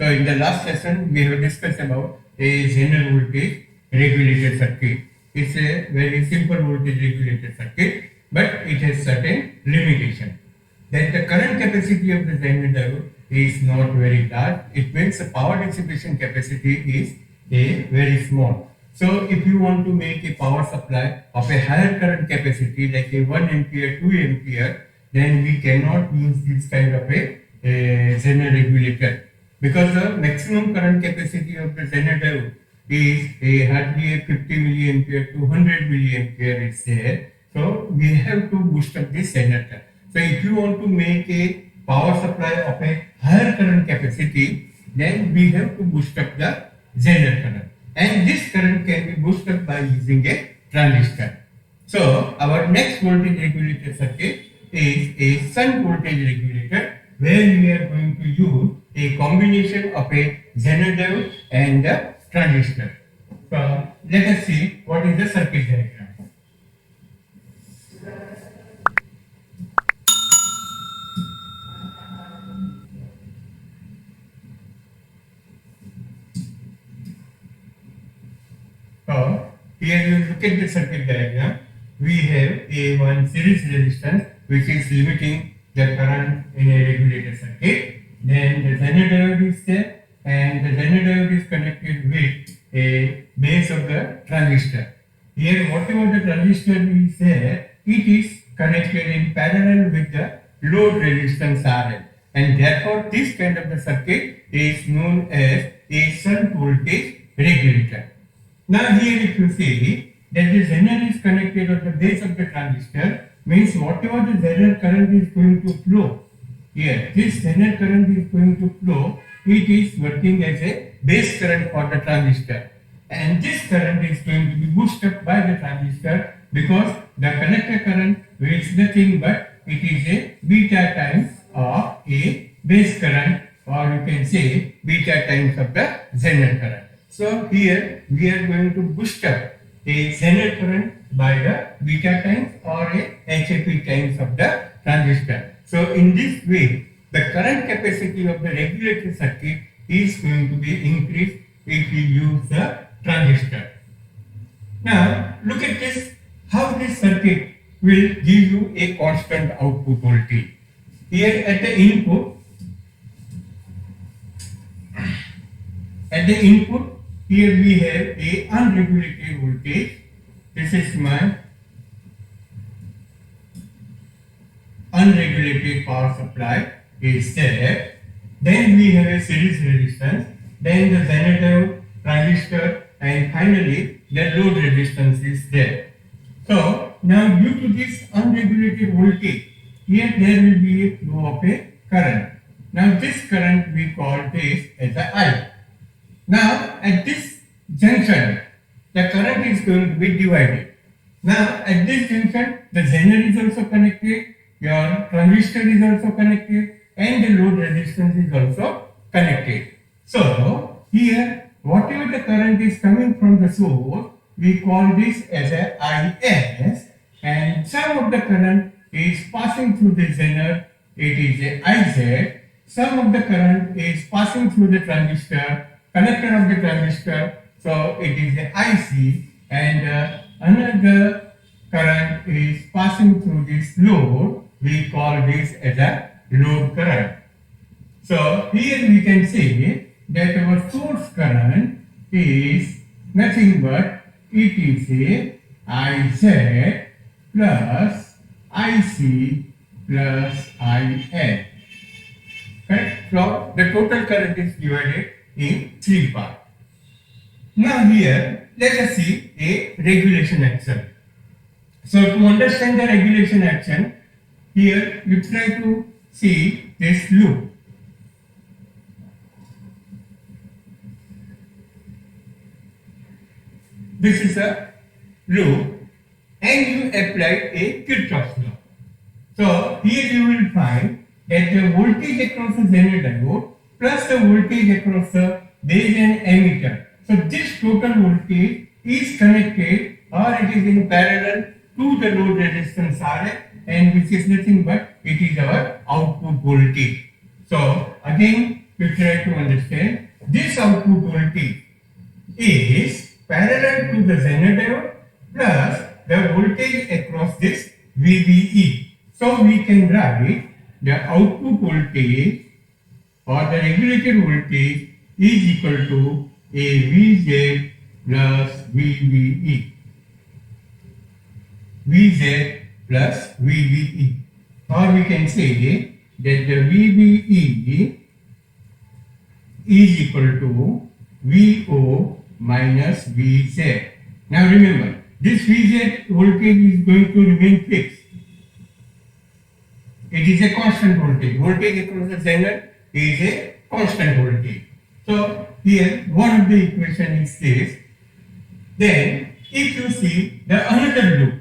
So in the last lesson, we have discussed about a Zener voltage regulated circuit. It's a very simple voltage regulated circuit, but it has certain limitation. That the current capacity of the Zener diode is not very large. It means the power dissipation capacity is very small. So if you want to make a power supply of a higher current capacity like a 1 ampere, 2 ampere, then we cannot use this kind of a Zener regulator, because the maximum current capacity of the Zener diode is hardly a 50 milliampere to 100 milliampere is there. So we have to boost up this Zener current. So if you want to make a power supply of a higher current capacity, then we have to boost up the Zener current. And this current can be boosted up by using a transistor. So our next voltage regulator circuit is a shunt voltage regulator, where we are going to use a combination of a Zener diode and a transistor. So let us see what is the circuit diagram. So here you look at the circuit diagram. We have a one series resistance which is limiting the current in a regulator circuit. Then the Zener diode is there, and the Zener diode is connected with a base of the transistor. Here whatever the transistor is there, it is connected in parallel with the load resistance RL, and therefore this kind of the circuit is known as a shunt voltage regulator. Now here if you see that the Zener is connected at the base of the transistor, means whatever the Zener current is going to flow, here this Zener current is going to flow, it is working as a base current for the transistor, and this current is going to be boosted up by the transistor, because the connector current is nothing but it is a beta times of a base current, or you can say beta times of the Zener current. So here we are going to boost up a Zener current by the beta times or a HAP times of the transistor. So in this way, the current capacity of the regulator circuit is going to be increased if we use the transistor. Now look at this, how this circuit will give you a constant output voltage. Here at the input, here we have a unregulated voltage. This is my unregulated power supply is there. Then we have a series resistance, then the Zener diode, transistor, and finally the load resistance is there. So now due to this unregulated voltage, here there will be a flow of a current. Now this current we call this as a I. Now at this junction, the current is going to be divided. Now at this junction, the Zener is also connected, your transistor is also connected, and the load resistance is also connected. So here, whatever the current is coming from the source, we call this as a IS, and some of the current is passing through the Zener, it is a IZ. Some of the current is passing through the transistor, connector of the transistor, so it is a IC, and another current is passing through this load, we call this as a load current. So here we can say that our source current is nothing but it is a IZ plus IC plus IN. Correct? So the total current is divided in three parts. Now here let us see a regulation action. So to understand the regulation action, here you try to see this loop. This is a loop, and you apply a Kirchhoff's law. So here you will find that the voltage across the Zener diode plus the voltage across the base and emitter. So this total voltage is connected, or it is in parallel to the load resistance RL, and which is nothing but it is our output voltage. So again we try to understand this output voltage is parallel to the Zener diode plus the voltage across this VBE. So we can write the output voltage or the regulated voltage is equal to a VZ plus VBE. VZ plus VBE. Or we can say that the VBE is equal to VO minus VZ. Now remember, this VZ voltage is going to remain fixed. It is a constant voltage. Voltage across the Zener is a constant voltage. So here one of the equation is this. Then if you see the another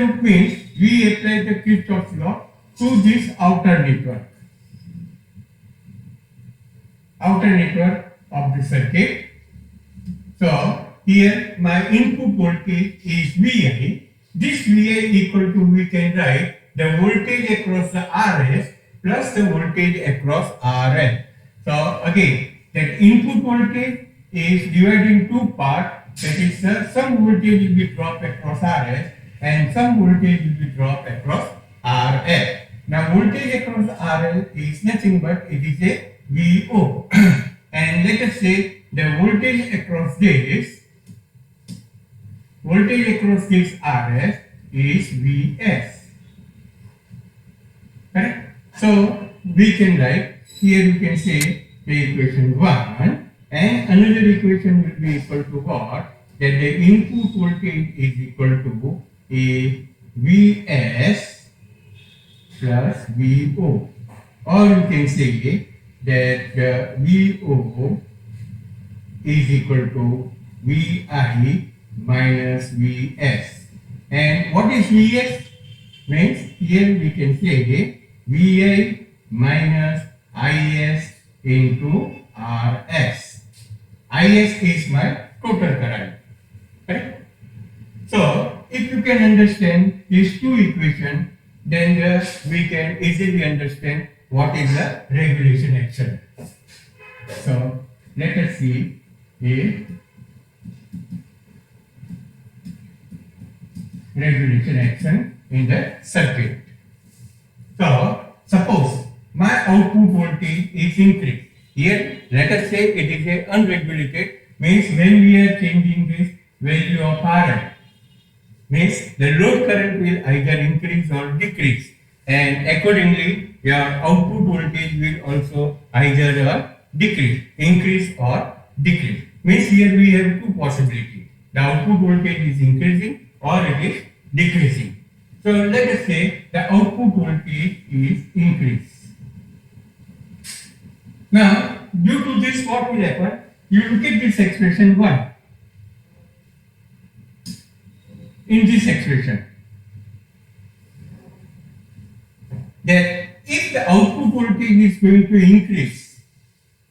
loop means we apply the Kirchhoff's law to this outer network of the circuit. So here my input voltage is Vi. This Vi equal to, we can write the voltage across the RS plus the voltage across RL. So again, that input voltage is divided in two parts. That is, some voltage will be dropped across RS and some voltage will be dropped across RL. Now voltage across RL is nothing but it is a VO. And let us say the voltage across this RS is Vs. Correct? So we can write here, you can say the equation 1, and another equation will be equal to what? That the input voltage is equal to a Vs plus VO, or you can say that the VO is equal to Vi minus Vs. And what is Vs? Means here we can say Vi minus Is into Rs. Is is my total current. Correct? So if you can understand these two equations, then we can easily understand what is the regulation action. So let us see a regulation action in the circuit. So suppose my output voltage is increased. Here let us say it is a unregulated, means when we are changing this value of RL, means the load current will either increase or decrease, and accordingly your output voltage will also either increase or decrease. Means here we have two possibilities. The output voltage is increasing or it is decreasing. So let us say the output voltage is increased. Now due to this, what will happen? You look at this expression 1. In this expression, that if the output voltage is going to increase,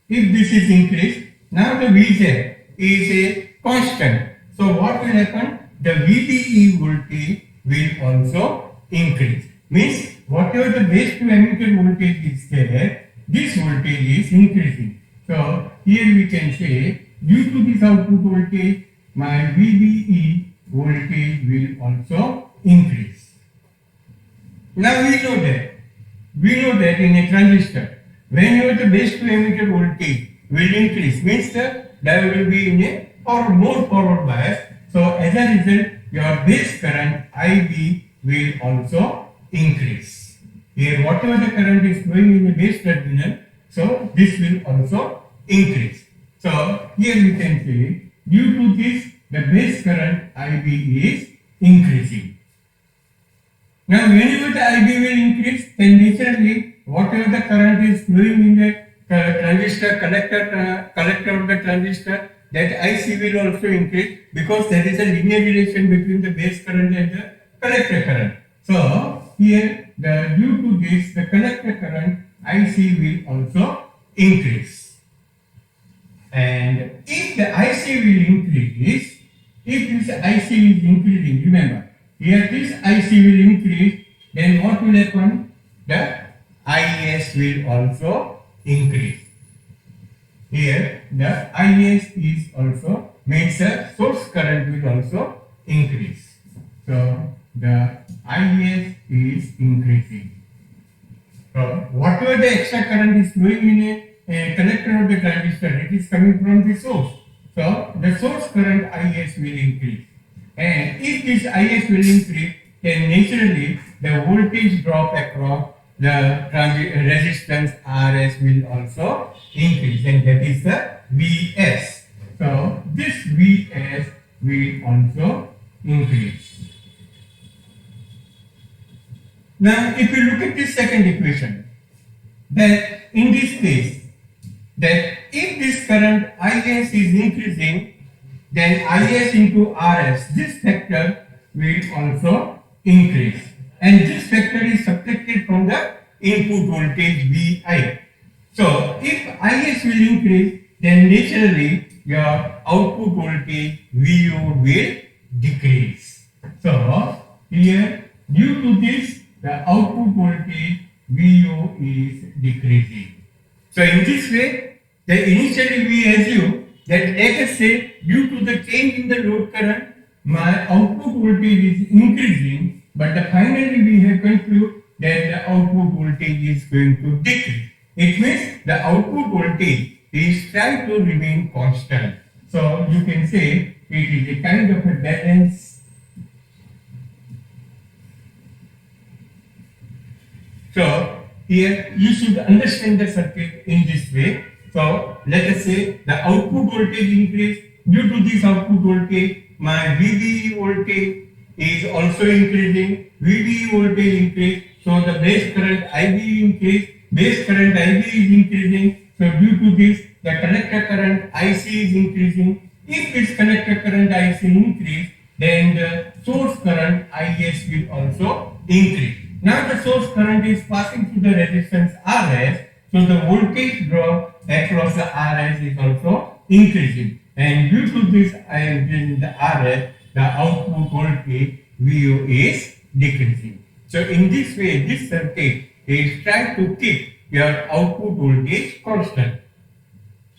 if this is increased, now the Vz is a constant. So what will happen? The VBE voltage will also increase. Means whatever the base to emitter voltage is there, this voltage is increasing. So here we can say, due to this output voltage, my VBE voltage will also increase. Now we know that in a transistor, whenever the base to emitter voltage will increase, means the diode will be in a more forward bias. So as a result, your base current IB will also increase. Here whatever the current is flowing in the base terminal, so this will also increase. So here we can say, due to this, the base current IB is increasing. Now whenever the IB will increase, then naturally whatever the current is flowing in the transistor collector of the transistor, that IC will also increase, because there is a linear relation between the base current and the collector current. So here due to this, the collector current IC will also increase. And if the IC will increase, if this IC is increasing, remember here this IC will increase, then what will happen? The IS will also increase. Here the Is is also means the source current will also increase. So the Is is increasing. So whatever the extra current is flowing in a connector of the transistor, it is coming from the source. So the source current Is will increase. And if this Is will increase, then naturally the voltage drop across the resistance Rs will also increase, and that is the Vs. So this Vs will also increase. Now if you look at this second equation, that in this case, that if this current Is is increasing, then Is into Rs, this factor will also increase, and this factor is subtracted from the input voltage Vi. So if Is will increase, then naturally your output voltage Vo will decrease. So here, due to this, the output voltage Vo is decreasing. So in this way, initially we assume that, let us say, due to the change in the load current, my output voltage is increasing, but finally we have concluded that the output voltage is going to decrease. It means the output voltage is trying to remain constant. So you can say it is a kind of a balance. So here you should understand the circuit in this way. So let us say the output voltage increase. Due to this output voltage, my VBE voltage is also increasing. VBE voltage increase, so the base current IB increase. Base current IB is increasing. So due to this, the collector current IC is increasing. If this collector current IC increase, then the source current Is will also increase. Now the source current is passing through the resistance Rs, so the voltage drop across the Rs is also increasing. And due to this increase in the Rs, the output voltage Vo is decreasing. So in this way, this circuit is trying to keep your output voltage constant.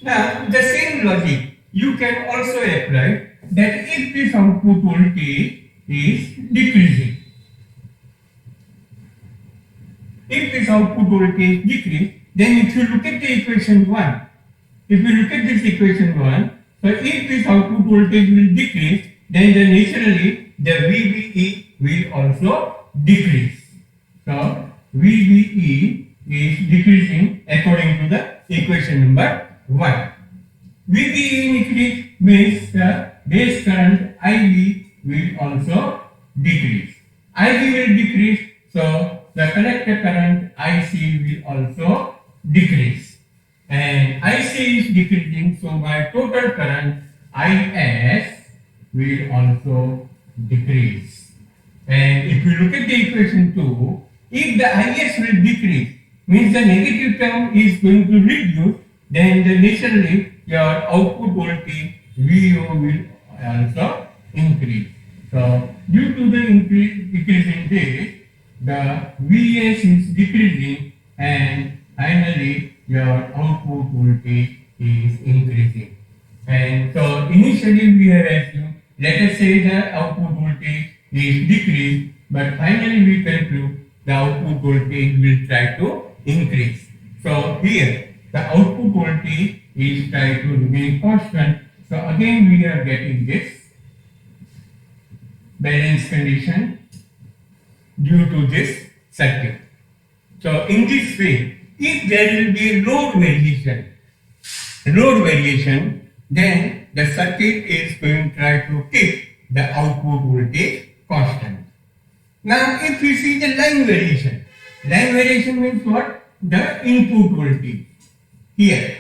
Now the same logic you can also apply, that if this output voltage is decreasing, if this output voltage decrease, then if you look at the equation 1, if you look at this equation 1, so if this output voltage will decrease, then naturally the VBE will also decrease. So VBE is decreasing according to the equation number 1. VBE increase means the base current IB will also decrease. IB will decrease, so the collector current IC will also decrease. And IC is decreasing, so my total current IS will also decrease. And if you look at the equation 2, if the Is will decrease, means the negative term is going to reduce, then naturally your output voltage Vo will also increase. So due to the decrease in this, the Vs is decreasing, and finally your output voltage is increasing. And so initially we have assumed, let us say the output voltage is decreased, but finally we conclude the output voltage will try to increase. So here the output voltage is trying to remain constant. So again we are getting this balance condition due to this circuit. So in this way, if there will be load variation, then the circuit is going to try to keep the output voltage constant. Now if we see the line variation means what? The input voltage here.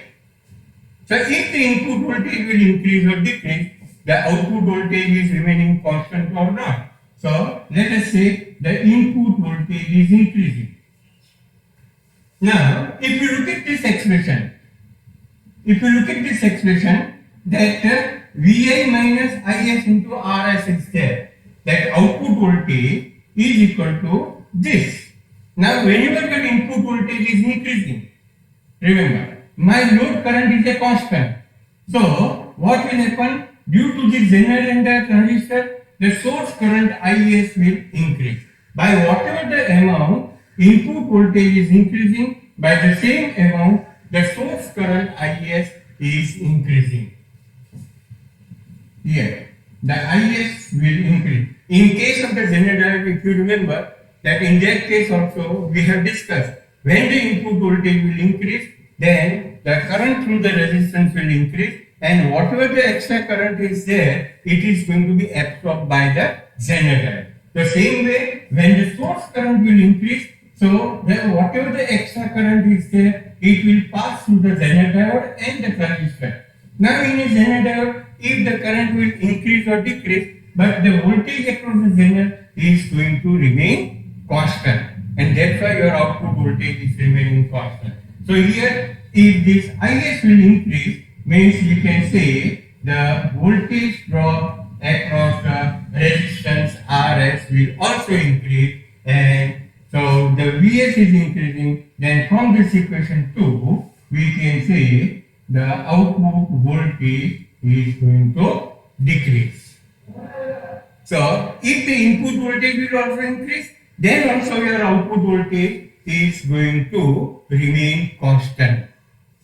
So if the input voltage will increase or decrease, the output voltage is remaining constant or not. So let us say the input voltage is increasing. Now if you look at this expression, that Vi minus Is into Rs is there, that output voltage is equal to this. Now whenever the input voltage is increasing, Remember, my load current is a constant. So, what will happen? Due to the Zener and the transistor, the source current Is will increase. By whatever the amount input voltage is increasing, by the same amount the source current Is is increasing. Here, the Is will increase. In case of the Zener diode, if you remember that in that case also we have discussed, when the input voltage will increase, then the current through the resistance will increase, and whatever the extra current is there, it is going to be absorbed by the Zener diode. The same way, when the source current will increase, so then whatever the extra current is there, it will pass through the Zener diode and the transistor. Now in a Zener diode, if the current will increase or decrease, but the voltage across the Zener is going to remain constant, and that's why your output voltage is remaining constant. So here, if this Is will increase, means you can say the voltage drop across the resistance Rs will also increase, and so the Vs is increasing. Then from this equation 2, we can say the output voltage is going to decrease. So if the input voltage will also increase, then also your output voltage is going to remain constant.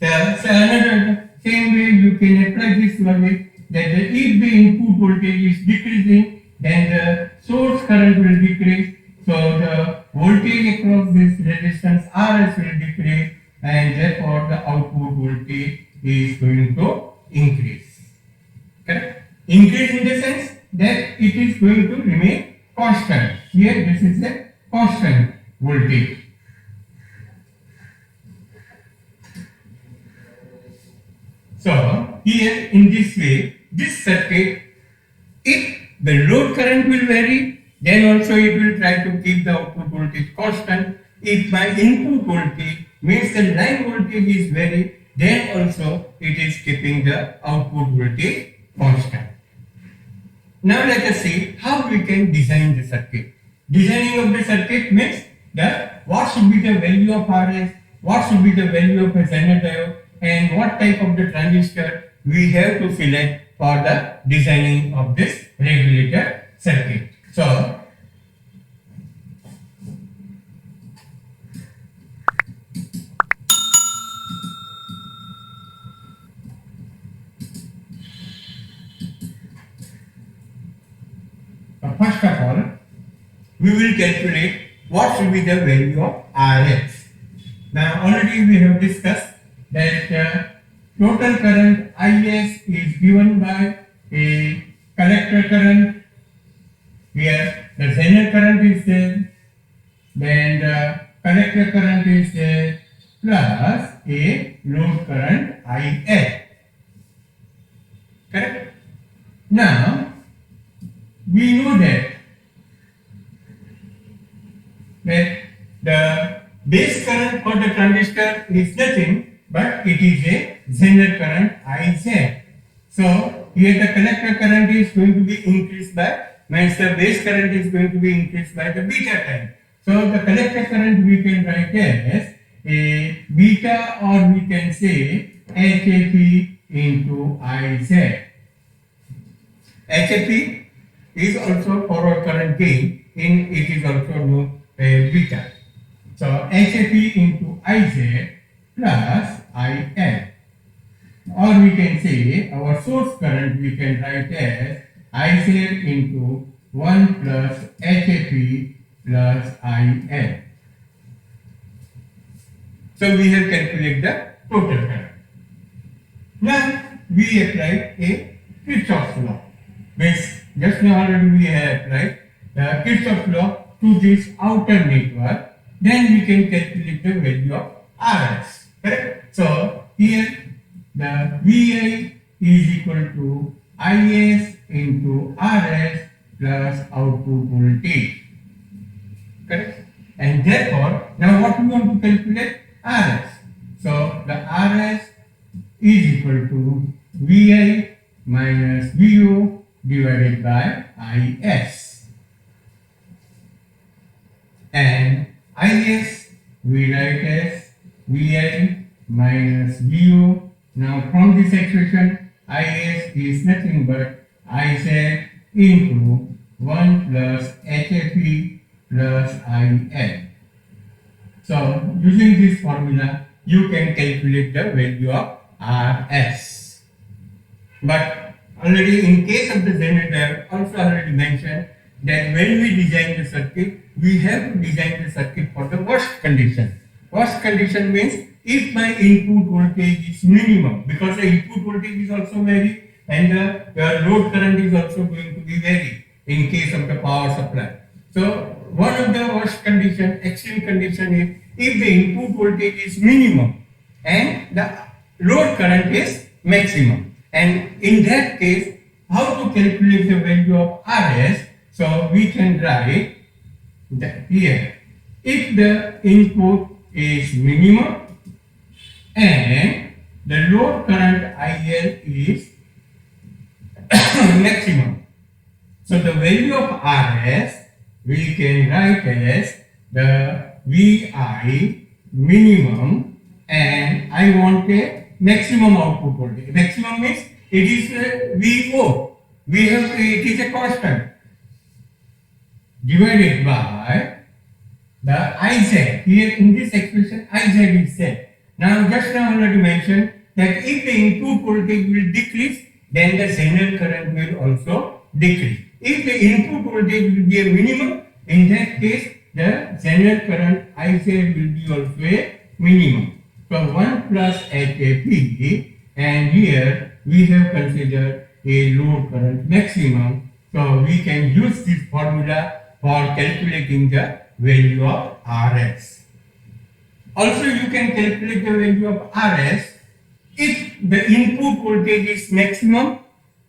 So another same way you can apply this logic that if the input voltage is decreasing, then the source current will decrease. So the voltage across this resistance Rs will decrease, and therefore the output voltage is going to increase. Correct? Increase in the sense that it is going to remain constant. Here this is a constant voltage. So here in this way, this circuit, if the load current will vary, then also it will try to keep the output voltage constant. If my input voltage means the line voltage is varied, then also it is keeping the output voltage constant. Now let us see how we can design the circuit. Designing of the circuit means that what should be the value of Rs, what should be the value of a Zener diode, and what type of the transistor we have to select for the designing of this regulator circuit. So first of all, we will calculate what should be the value of Rs. Now already we have discussed that total current Is is given by a collector current. Here the Zener current is there, then the collector current is there, plus a load current IL. Correct? Now we know that the base current for the transistor is nothing but it is a Zener current Iz. So here the collector current is going to be increased by, means the base current is going to be increased by the beta time. So the collector current we can write as a beta, or we can say HAP into Iz. HAP is also forward current gain, in it is also known as beta. So HAP into Iz plus IL, or we can say our source current we can write as Iz into 1 plus HAP plus IL. So we have calculated the total current. Now we apply a Kirchhoff's law. Means just now already we have applied the Kirchhoff's law to this outer network. Then we can calculate the value of Rs. Correct? So here the Vi is equal to Is into Rs plus output voltage. Correct? And therefore, now what we want to calculate? Rs. So the Rs is equal to Vi minus Vo divided by Is. And Is we write as Vi minus VO. Now from this expression, IS is nothing but IZ into 1 plus HFE plus IL. So using this formula, you can calculate the value of RS. But already in case of the generator, also already mentioned that when we design the circuit, we have to design the circuit for the worst condition. Worst condition means if my input voltage is minimum, because the input voltage is also vary and the load current is also going to be vary in case of the power supply. So one of the worst condition, extreme condition is if the input voltage is minimum and the load current is maximum. And in that case, how to calculate the value of RS? So we can write that here. If the input is minimum and the load current IL is maximum. So the value of RS we can write as the VI minimum and I want a maximum output voltage. Maximum means it is VO. It is a constant divided by the IZ. Here in this expression IZ is set. Now just now already mentioned that if the input voltage will decrease, then the Zener current will also decrease. If the input voltage will be a minimum, in that case the Zener current IZ will be also a minimum. So 1 plus HAP, and here we have considered a load current maximum. So we can use this formula for calculating the value of RS. Also you can calculate the value of RS if the input voltage is maximum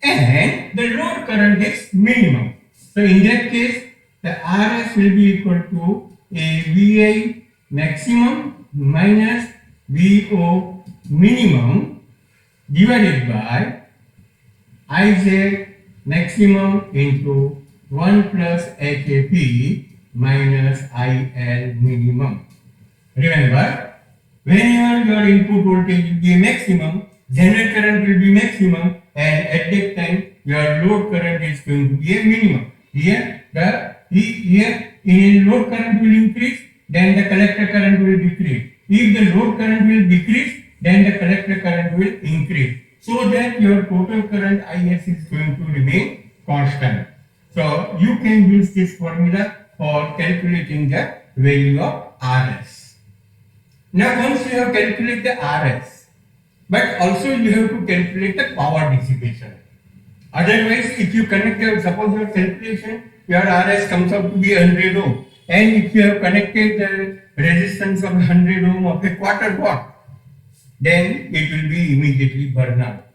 and the load current is minimum. So in that case the RS will be equal to a VI maximum minus VO minimum divided by IZ maximum into 1 plus HAP minus IL minimum. Remember, whenever your input voltage will be maximum, Zener current will be maximum, and at that time your load current is going to be a minimum. Here in load current will increase, then the collector current will decrease. If the load current will decrease, then the collector current will increase, so that your total current IS is going to remain constant. So you can use this formula for calculating the value of RS. Now once you have calculated the RS, but also you have to calculate the power dissipation. Otherwise, if you connect suppose your calculation, your RS comes out to be 100 ohm, and if you have connected the resistance of 100 ohm of a quarter watt, then it will be immediately burned out.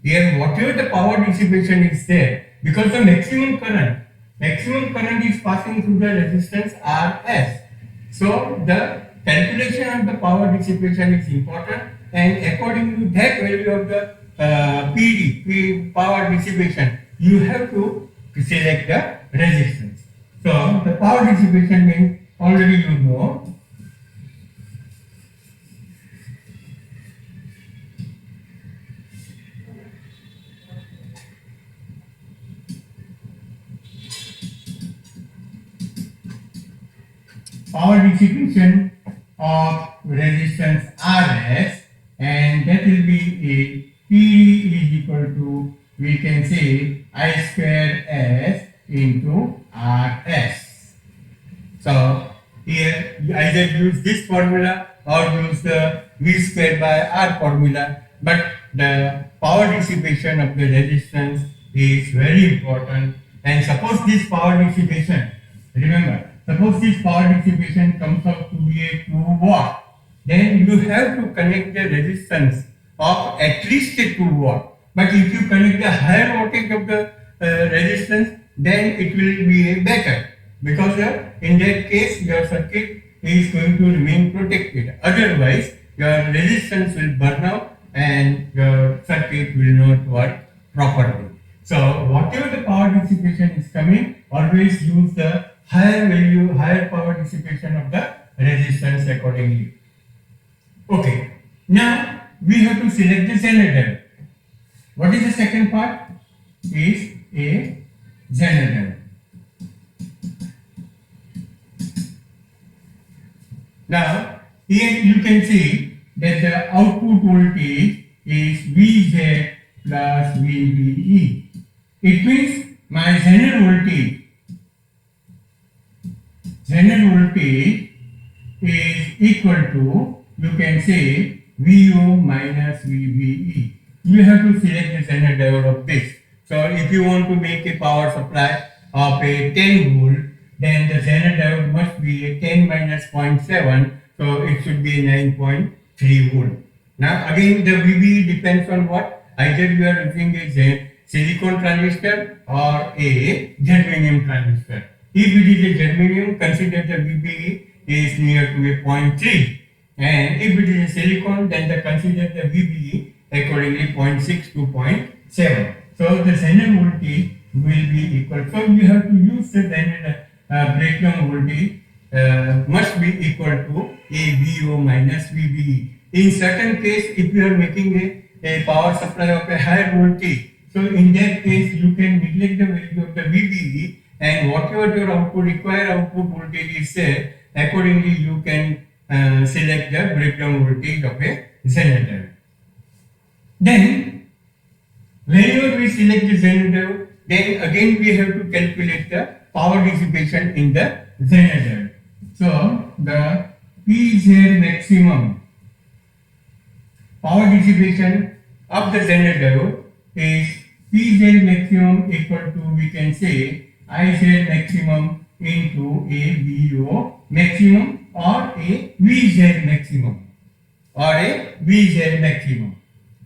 Here, whatever the power dissipation is there, because the maximum current is passing through the resistance RS. So the calculation of the power dissipation is important, and according to that value of the PD, power dissipation, you have to select the resistance. So the power dissipation means already you know. Power dissipation of resistance RS, and that will be a PD is equal to, we can say, I square S into RS. So here either use this formula or use the V square by R formula, but the power dissipation of the resistance is very important. And suppose this power dissipation, remember, suppose this power dissipation comes out to be a 2 watt, then you have to connect the resistance of at least a 2 watt. But if you connect the higher wattage of the resistance, then it will be a better, because in that case your circuit is going to remain protected. Otherwise, your resistance will burn out and your circuit will not work properly. So whatever the power dissipation is coming, always use the higher power dissipation of the resistance accordingly. Okay, Now we have to select the Zener diode. What is the second part? Is a Zener diode. Now here you can see that the output voltage is Vz plus VBE. It means my Zener voltage is equal to, you can say, VO minus VBE. You have to select the Zener diode of this. So if you want to make a power supply of a 10 volt, then the Zener diode must be a 10 minus 0.7, so it should be 9.3 volt. Now again the VBE depends on what? Either you are using a silicon transistor or a germanium transistor. If it is a germanium, consider the VBE is near to a 0.3, and if it is a silicon, then consider the VBE accordingly 0.6 to 0.7. So the Zener voltage will be equal. So you have to use the Zener breakdown voltage must be equal to a VO minus VBE. In certain case, if you are making a power supply of a higher voltage, so in that case you can neglect the value of the VBE, and whatever your required output voltage is there, accordingly you can select the breakdown voltage of a Zener diode. Then whenever we select the Zener diode, then again we have to calculate the power dissipation in the Zener diode. So the PZ maximum power dissipation of the Zener diode is PZ maximum equal to, we can say, IZ maximum into a VO maximum or a VZ maximum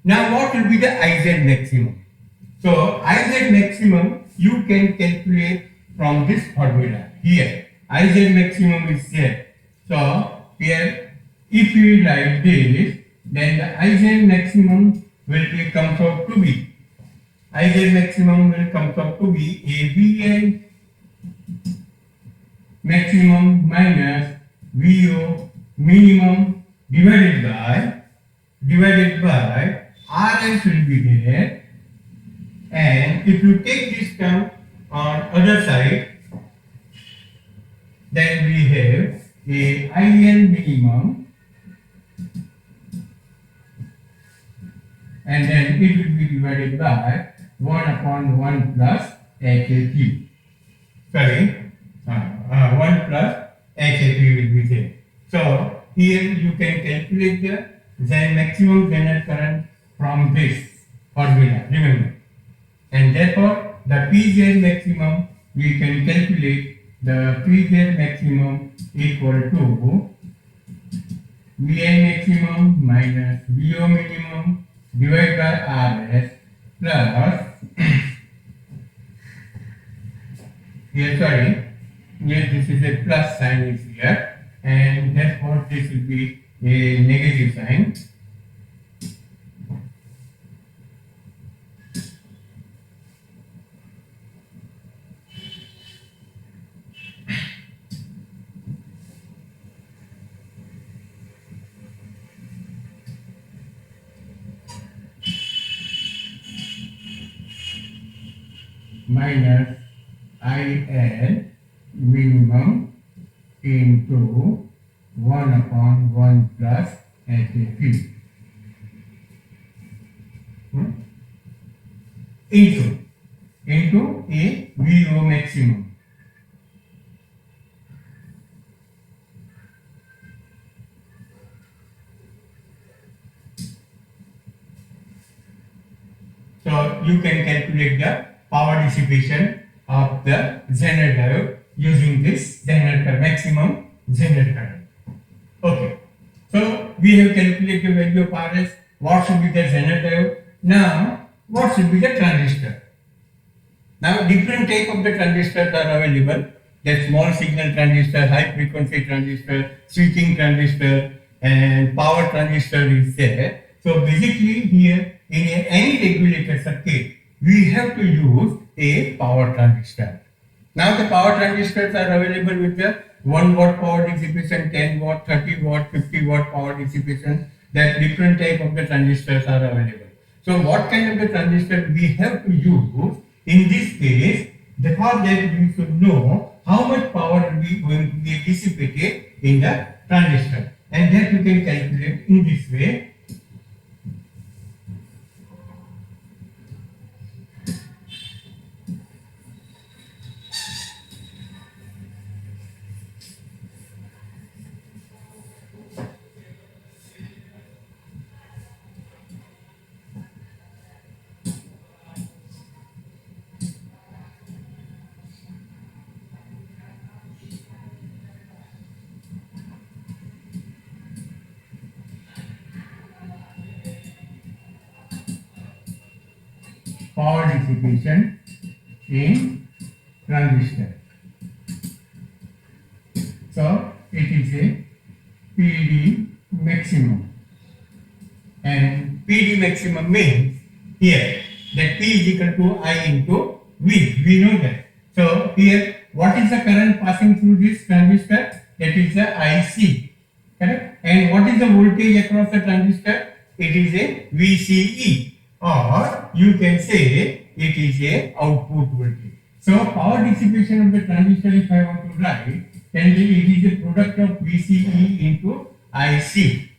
Now what will be the IZ maximum? So IZ maximum you can calculate from this formula here. IZ maximum is there. So here if we write this, then the IZ maximum will comes out to be, IZ maximum will come out to be a VN maximum minus VO minimum divided by RS will be there, and if you take this term on other side, then we have a IN minimum, and then it will be divided by 1 upon 1 plus HAP. 1 plus HAP will be there. So here you can calculate the maximum Zener current from this formula, remember. And therefore the PZ maximum, we can calculate the PZ maximum equal to VN maximum minus VO minimum divided by RS plus here this is a plus sign is here, and therefore this will be a negative sign. Minus IN minimum into 1 upon 1 plus HAP into a VO maximum. So you can calculate the power dissipation of the Zener diode using this maximum Zener current. Okay, so we have calculated the value of RS. What should be the Zener diode? Now, what should be the transistor? Now, different type of the transistors are available. The small signal transistor, high frequency transistor, switching transistor, and power transistor is there. So basically here in any regulator circuit, we have to use a power transistor. Now the power transistors are available with the 1 watt power dissipation, 10 watt, 30 watt, 50 watt power dissipation. that different type of the transistors are available. So what kind of the transistor we have to use in this case? For that we should know how much power will be going to be dissipated in the transistor, and that you can calculate in this way. Power dissipation in transistor. So it is a PD maximum, and PD maximum means here that P is equal to I into V. We know that. So here, what is the current passing through this transistor? That is the IC. Correct? And what is the voltage across the transistor? It is a VCE, or you can say it is a output voltage. So power dissipation of the transistor, if I want to write, then it is a product of VCE into IC.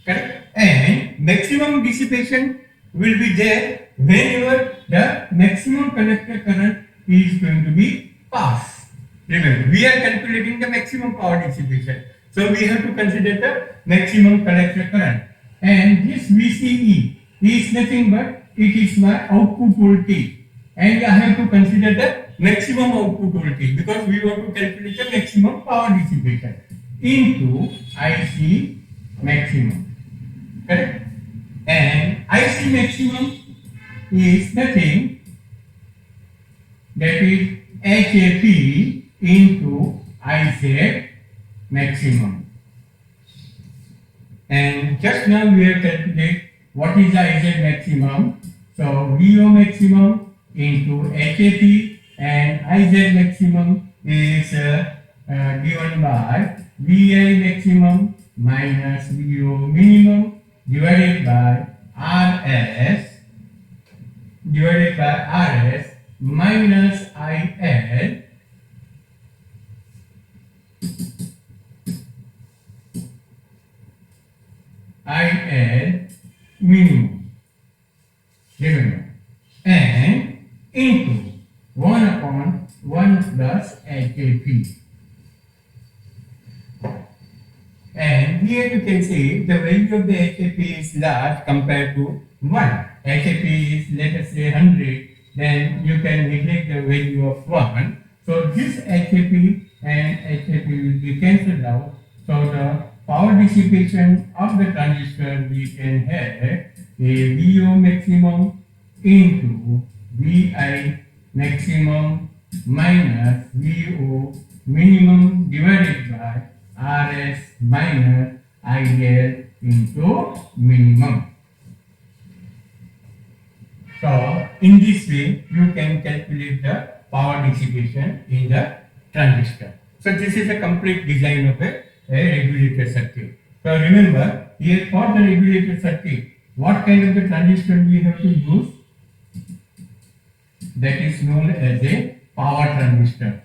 Correct? And maximum dissipation will be there whenever the maximum collector current is going to be passed. Remember, we are calculating the maximum power dissipation. So we have to consider the maximum collector current. And this VCE is nothing but it is my output voltage. And I have to consider the maximum output voltage because we want to calculate the maximum power dissipation into IC maximum. Correct? And IC maximum is nothing that is HAP into IZ maximum. And just now we have calculated what is the IZ maximum. So VO maximum into HAP, and IZ maximum is given by VI maximum minus VO minimum divided by RS minus IL minimum. Remember, and into 1 upon 1 plus HAP. And here you can see the value of the HAP is large compared to 1. HAP is, let us say, 100, then you can neglect the value of 1. So this HAP and HAP will be cancelled out. So the power dissipation of the transistor, we can have a VO maximum into VI maximum minus VO minimum divided by RS minus IL into minimum. So in this way you can calculate the power dissipation in the transistor. So this is a complete design of a regulator circuit. So remember, here for the regulator circuit, what kind of the transistor we have to use? That is known as a power transistor.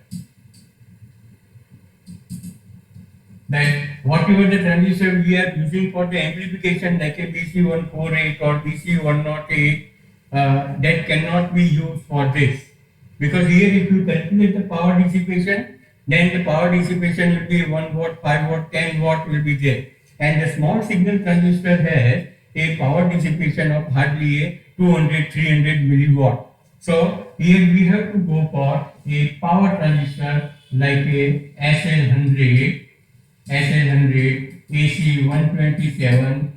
That whatever the transistor we are using for the amplification, like a BC148 or BC108, that cannot be used for this. Because here if you calculate the power dissipation, then the power dissipation will be 1 watt, 5 watt, 10 watt will be there. And the small signal transistor has a power dissipation of hardly a 200, 300 milliwatt. So here we have to go for a power transistor like a SL100, AC127.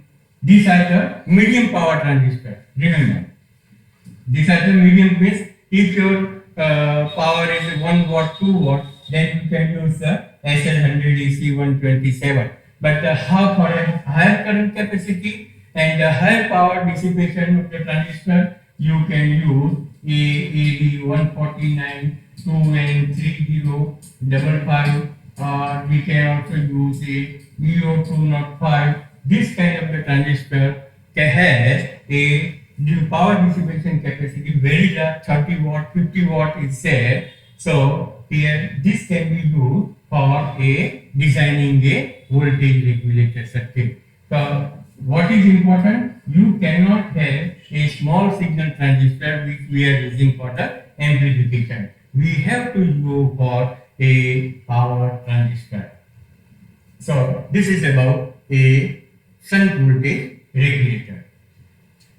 These are the medium power transistor. Remember, these are the medium means if your power is 1 watt, 2 watt, then you can use the SL100 AC127. But the for a higher current capacity and the higher power dissipation of the transistor, you can use AAD149, 2N3055, or we can also use a VO205 this kind of the transistor has a power dissipation capacity very large, 30 watt, 50 watt is there. So here this can be used for a designing a voltage regulator circuit. So what is important? You cannot have a small signal transistor which we are using for the amplification. We have to go for a power transistor. So this is about a shunt voltage regulator.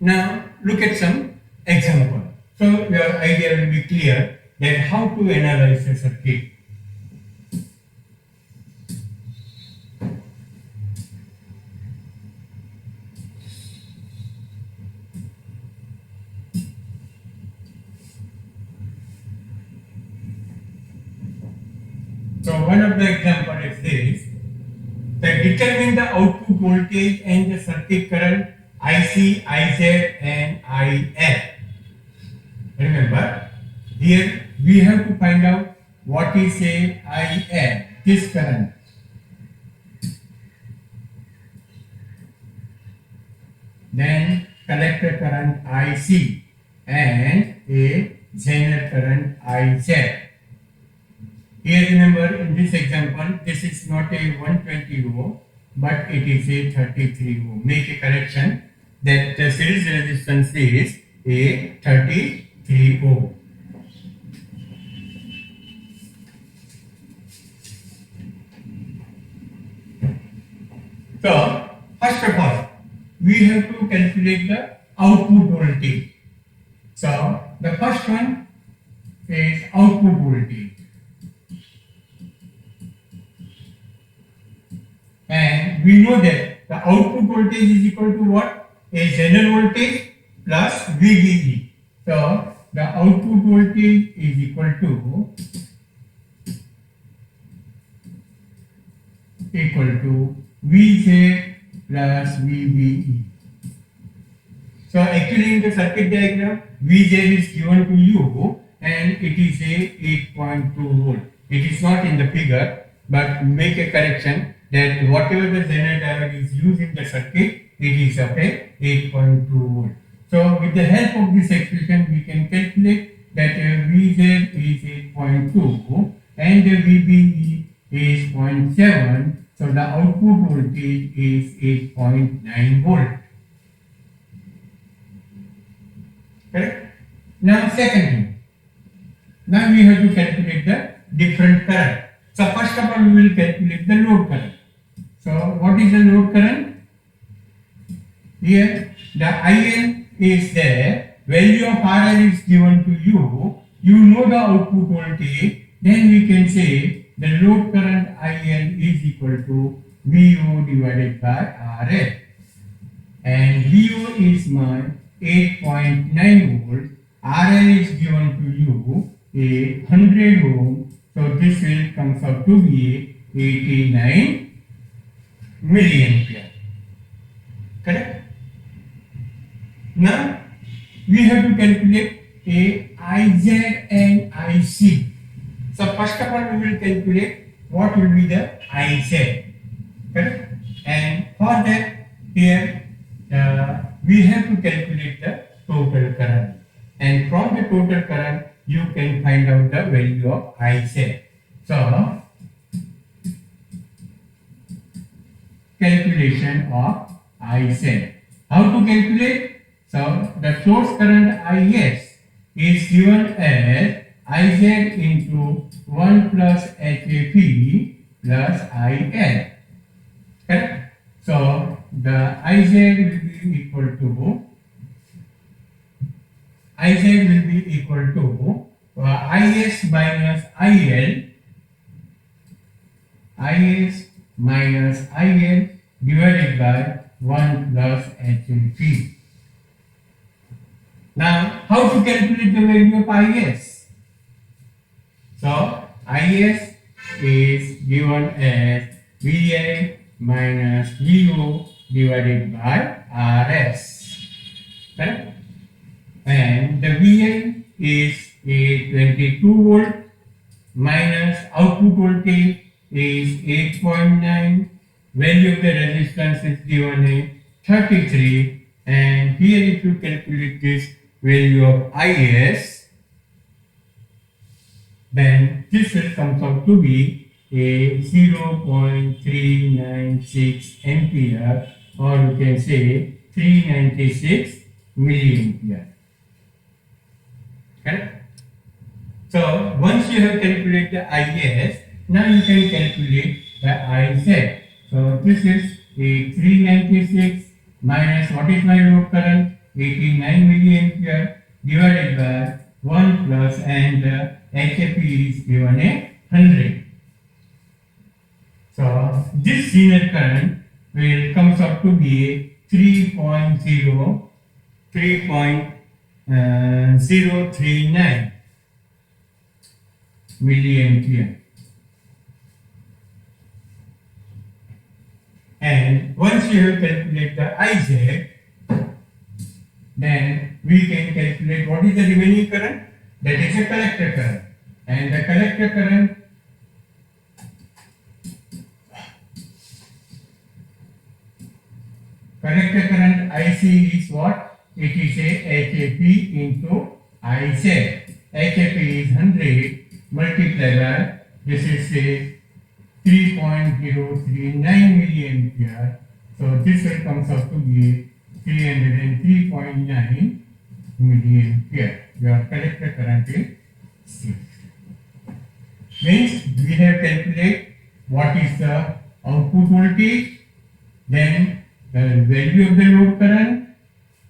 Now look at some example. So your idea will be clear that how to analyze a circuit. So one of the example is this, that determine the output voltage and the circuit current IC, IZ and IF. Remember, here we have to find out what is a IF, this current. Then collector current IC and a zener current IZ. Here remember, in this example, this is not a 120 ohm, but it is a 33 ohm. Make a correction that the series resistance is a 33 ohm. So, first of all, we have to calculate the output voltage. So, the first one is output voltage. And we know that the output voltage is equal to what? A zener voltage plus VBE. So the output voltage is equal to VZ plus VBE. So actually in the circuit diagram, VZ is given to you and it is a 8.2 volt. It is not in the figure, but make a correction that whatever the zener diode is used in the circuit, it is of a 8.2 volt. So with the help of this expression, we can calculate that VZ is 8.2 and the VBE is 0.7. So the output voltage is 8.9 volt. Correct? Now second thing. Now we have to calculate the different current. So first of all, we will calculate the load current. So what is the load current? Here the IL is there, value of RL is given to you, you know the output voltage, then we can say the load current IL is equal to VO divided by RL. And VO is my 8.9 volt, RL is given to you a 100 ohm, so this will comes out to be 89 milliampere. Correct? Now we have to calculate a IZ and IC. So first of all, we will calculate what will be the IZ. Correct? And for that, here we have to calculate the total current. And from the total current, you can find out the value of IZ. So calculation of IZ. How to calculate? So the source current IS is given as IZ into 1 plus HAP plus IL. Correct? So the IZ will be equal to IS minus IL, IS minus IL divided by 1 plus HAP. Now, how to calculate the value of IS? So, IS is given as VI minus VO divided by RS. Correct? And the VI is a 22 volt minus output voltage is 8.9 value of the resistance is given a 33, and here if you calculate this value of Is, then this will come out to be a 0.396 ampere, or you can say 396 milliampere. Correct? So once you have calculated the Is, now you can calculate the Iz. So this is a 396 minus what is my load current? 89 milliampere divided by 1 plus, and HAP is given a 100. So this zener current will comes up to be a 3.039 milliampere. And once you have calculated the Iz, then we can calculate what is the remaining current. That is a collector current, and the collector current IC is what? It is a HAP into Iz. HAP is 100 multiplied by, this is a 3.039 milliampere. So this will comes out to be 303.9 milliampere. Your collector current is 6. Means we have calculated what is the output voltage, then the value of the load current,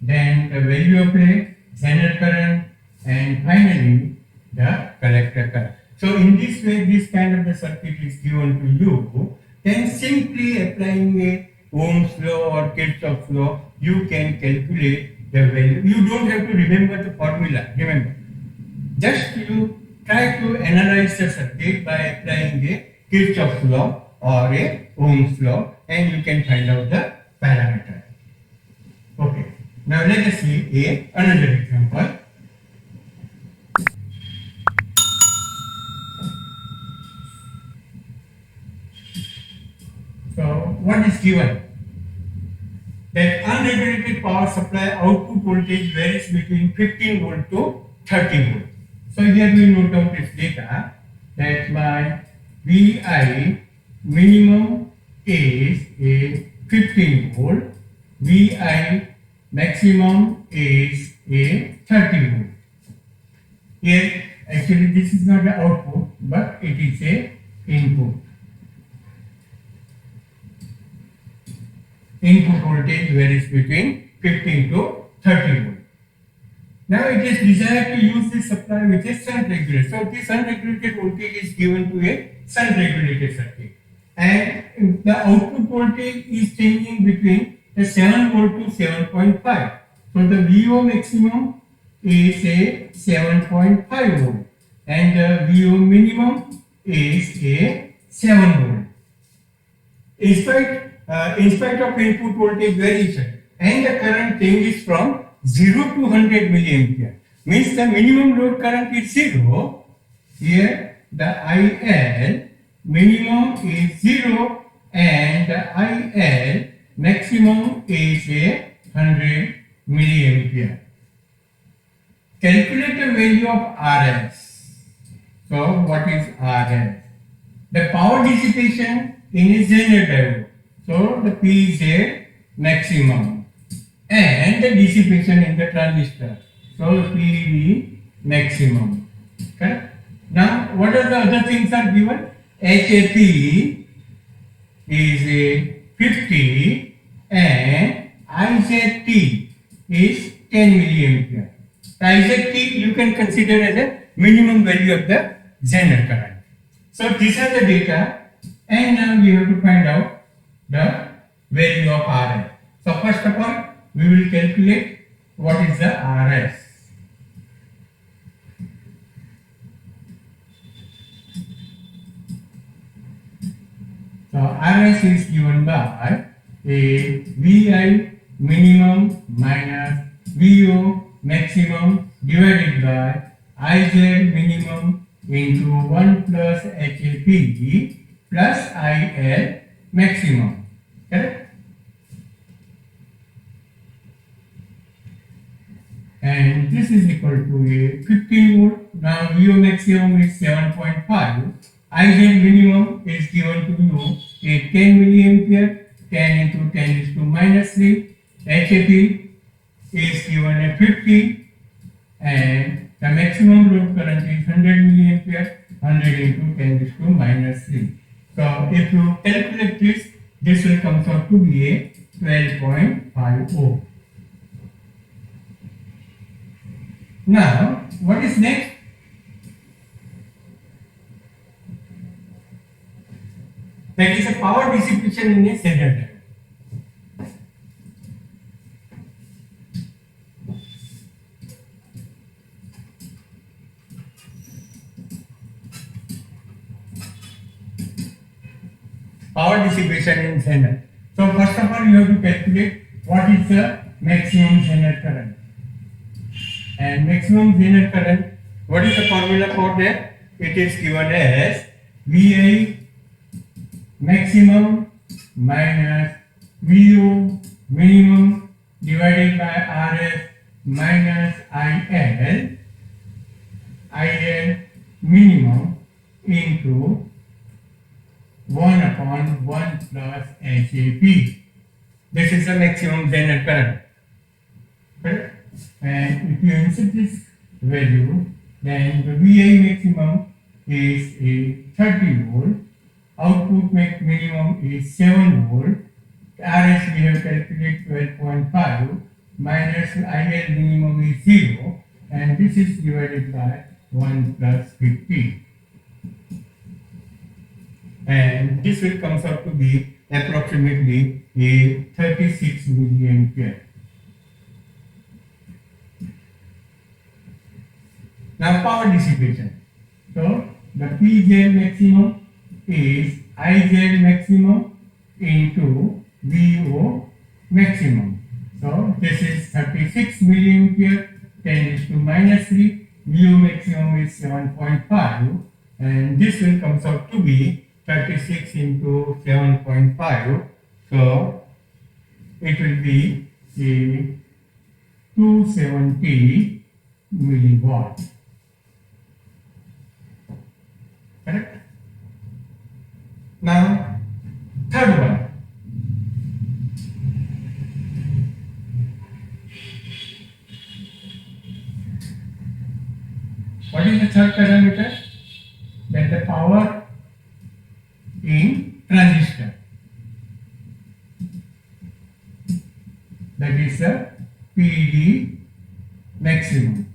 then the value of a zener current, and finally the collector current. So in this way, this kind of the circuit is given to you. Then simply applying a Ohm's law or Kirchhoff's law, you can calculate the value. You don't have to remember the formula. Remember, just you try to analyze the circuit by applying a Kirchhoff's law or a Ohm's law, and you can find out the parameter. Okay. Now let us see another example. So what is given? That unregulated power supply output voltage varies between 15 volt to 30 volt. So here we note down this data that my VI minimum is a 15 volt, VI maximum is a 30 volt. Here actually this is not the output, but it is a input. Input voltage varies between 15 to 30 volt. Now it is desired to use this supply which is shunt regulated. So this unregulated voltage is given to a shunt regulated circuit, and the output voltage is changing between the 7 volt to 7.5. So the VO maximum is a 7.5 volt, and the VO minimum is a 7 volt. In spite of input voltage variation, and the current changes from 0 to 100 milliampere, means the minimum load current is 0. Here the IL minimum is 0 and the IL maximum is a 100 milliampere. Calculate the value of RS. So what is RS? The power dissipation in a zener diode. So the P is a maximum, and the dissipation in the transistor. So PV maximum. Okay. Now what are the other things are given? HAP is a 50 and IZT is 10 milliampere. The IZT you can consider as a minimum value of the zener current. So these are the data, and now we have to find out the value of RS. So first of all, we will calculate what is the RS. So RS is given by a VI minimum minus VO maximum divided by IZ minimum into 1 plus HAP plus IL maximum. correct? And this is equal to a 15 volt. Now VO maximum is 7.5. IZ minimum is given to you a 10 milliampere, 10 into 10 is to minus 3. HAP is given a 50, and the maximum load current is 100 milliampere, 100 into 10 is to minus 3. So if you calculate this will come out to be a 12.5 ohm. Now, what is next? That is a power dissipation in a generator. Power dissipation in Zener. So first of all, you have to calculate what is the maximum Zener current. And maximum Zener current, what is the formula for that? It is given as VI maximum minus VO minimum divided by RS minus IL minimum into 1 upon 1 plus HAP. This is the maximum Zener current. Correct? And if you insert this value, then the VI maximum is a 30 volt, output minimum is 7 volt, RS we have calculated 12.5, minus IL minimum is 0, and this is divided by 1 plus 50. And this will come out to be approximately a 36 milliampere. Now power dissipation. So the PZ maximum is IZ maximum into VO maximum. So this is 36 milliampere, 10 is to minus 3, VO maximum is 7.5, and this will come out to be 36 into 7.5. So it will be a 270 milliwatt. Correct? Now, third one. What is the third parameter? That the power in transistor. That is the PD maximum.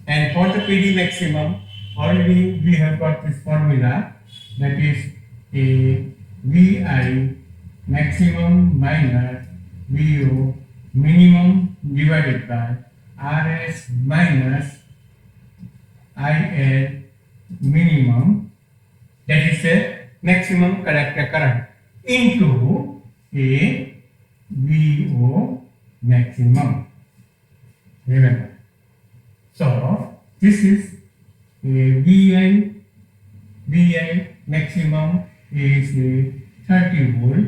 And for the PD maximum, already we have got this formula, that is a VI maximum minus VO minimum divided by RS minus IL minimum, that is the maximum collector current, into a VO maximum. Remember. So this is a VI maximum is a 30 volt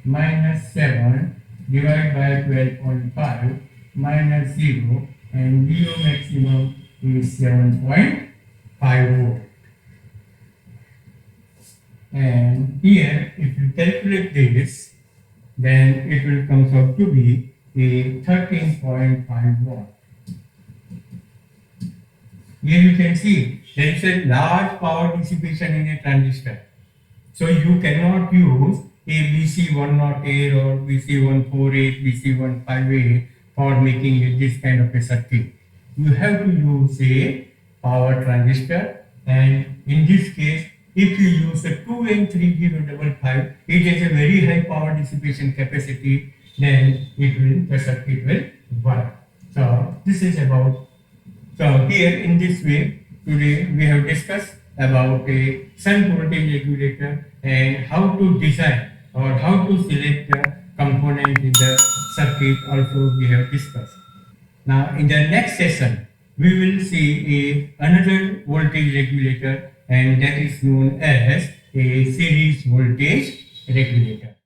minus 7 divided by 12.5 minus 0, and VO maximum is 7.5 volt. And here, if you calculate this, then it will come out to be a 13.5 watt. Here you can see there is a large power dissipation in a transistor. So you cannot use a BC108 or BC148, BC158 for making this kind of a circuit. You have to use a power transistor, and in this case, if you use a 2N3055, it has a very high power dissipation capacity, then the circuit will work. So this is about. So here in this way, today we have discussed about a shunt voltage regulator and how to design or how to select the component in the circuit also we have discussed. Now in the next session, we will see another voltage regulator, and that is known as a series voltage regulator.